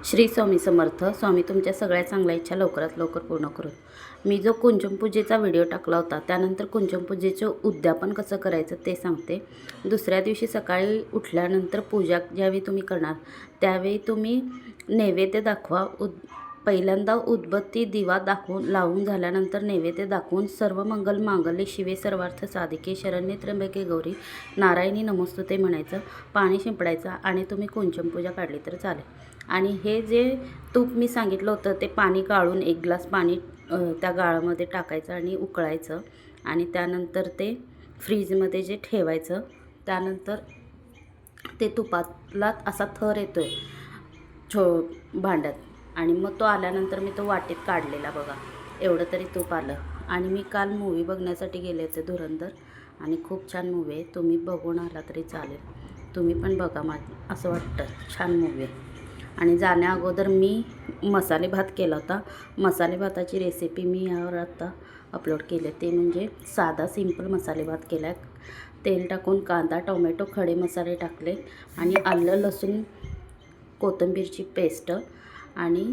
श्री स्वामी समर्थ. स्वामी तुमच्या सगळ्या चांगल्या इच्छा लवकरात लवकर पूर्ण करून. मी जो कुंचम पूजेचा व्हिडिओ टाकला होता त्यानंतर कुंचम पूजेचं उद्यापन कसं करायचं ते सांगते. दुसऱ्या दिवशी सकाळी उठल्यानंतर पूजा ज्यावेळी तुम्ही करणार त्यावेळी तुम्ही नैवेद्य दाखवा. पहिल्यांदा उदबत्ती दिवा दाखवून लावून झाल्यानंतर नैवेद्य दाखवून सर्व मंगल मांगल्ये शिवे सर्वार्थ साधिके शरण्ये त्र्यंबके गौरी नारायणी नमोस्तुते म्हणायचं. पाणी शिंपडायचं आणि तुम्ही कुंचम पूजा काढली तर चालेल. आणि हे जे तूप मी सांगितलं होतं ते पाणी गाळून 1 ग्लास पाणी त्या गाळामध्ये टाकायचं आणि उकळायचं आणि त्यानंतर ते फ्रीजमध्ये जे ठेवायचं. त्यानंतर ते तुपातला असा थर येतो आहे भांड्यात आणि मग तो आल्यानंतर मी तो वाटीत काढलेला बघा. एवढं तरी तूप आलं. आणि मी काल मूवी बघण्यासाठी गेले होते धुरंधर आणि खूप छान मूवी आहे. तुम्ही बघून आला तरी चालेल. तुम्ही पण बघा. असं वाटतं छान मूवी आहे. आणि जाण्या अगोदर मी मसाले भात केला होता. मसाले भाताची रेसिपी मी यावर आता अपलोड केली. ते म्हणजे साधा सिंपल मसाले भात केला आहे. तेल टाकून कांदा टोमॅटो खडे मसाले टाकले आणि आलं लसूण कोथिंबीरची पेस्ट आणि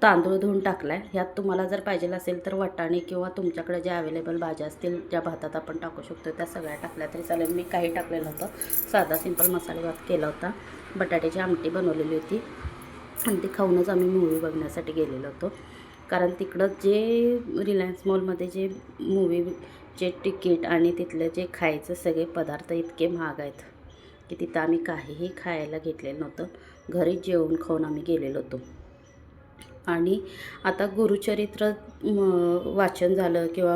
तांदूळ धुवून टाकला आहे. ह्यात तुम्हाला जर पाहिजे असेल तर वाटाणे किंवा तुमच्याकडे ज्या अवेलेबल भाज्या असतील ज्या भातात आपण टाकू शकतो त्या सगळ्या टाकल्या तरी चालेल. मी काही टाकलेलं होतं. साधा सिंपल मसाले भात केला होता. बटाट्याची आमटी बनवलेली होती आणि ते खाऊनच आम्ही मूवी बघण्यासाठी गेलेलो होतो. कारण तिकडं जे रिलायन्स मॉलमध्ये जे मूवीचे तिकीट आणि तिथले जे खायचं सगळे पदार्थ इतके महाग आहेत की तिथं आम्ही काहीही खायला घेतलेलं नव्हतं. घरीच जेवून खाऊन आम्ही गेलेलो होतो. आणि आता गुरुचरित्र वाचन झालं किंवा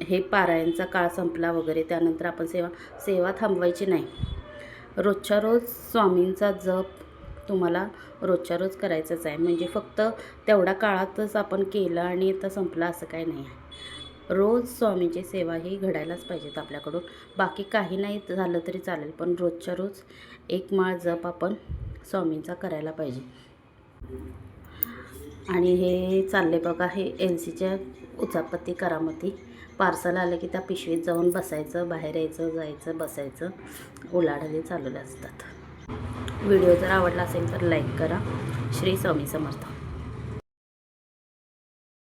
हे पारायणचा काळ संपला वगैरे त्यानंतर आपण सेवा थांबवायची नाही. रोजच्या रोज स्वामींचा जप तुम्हाला रोजच्या रोज करायचंच आहे. म्हणजे फक्त तेवढ्या काळातच आपण केलं आणि आता संपलं असं काही नाही आहे. रोज स्वामींची सेवा ही घडायलाच पाहिजेत आपल्याकडून. बाकी काही नाही झालं तरी चालेल पण रोजच्या रोज 1 माळ जप आपण स्वामींचा करायला पाहिजे. आणि हे चालले बघा हे LCच्या उचापत्ती करामती. पार्सल आलं की त्या पिशवीत जाऊन बसायचं, बाहेर यायचं, जायचं, बसायचं, उलाढाली चालू असतात. व्हिडिओ जर आवडला असेल तर लाईक करा. श्री स्वामी समर्थ.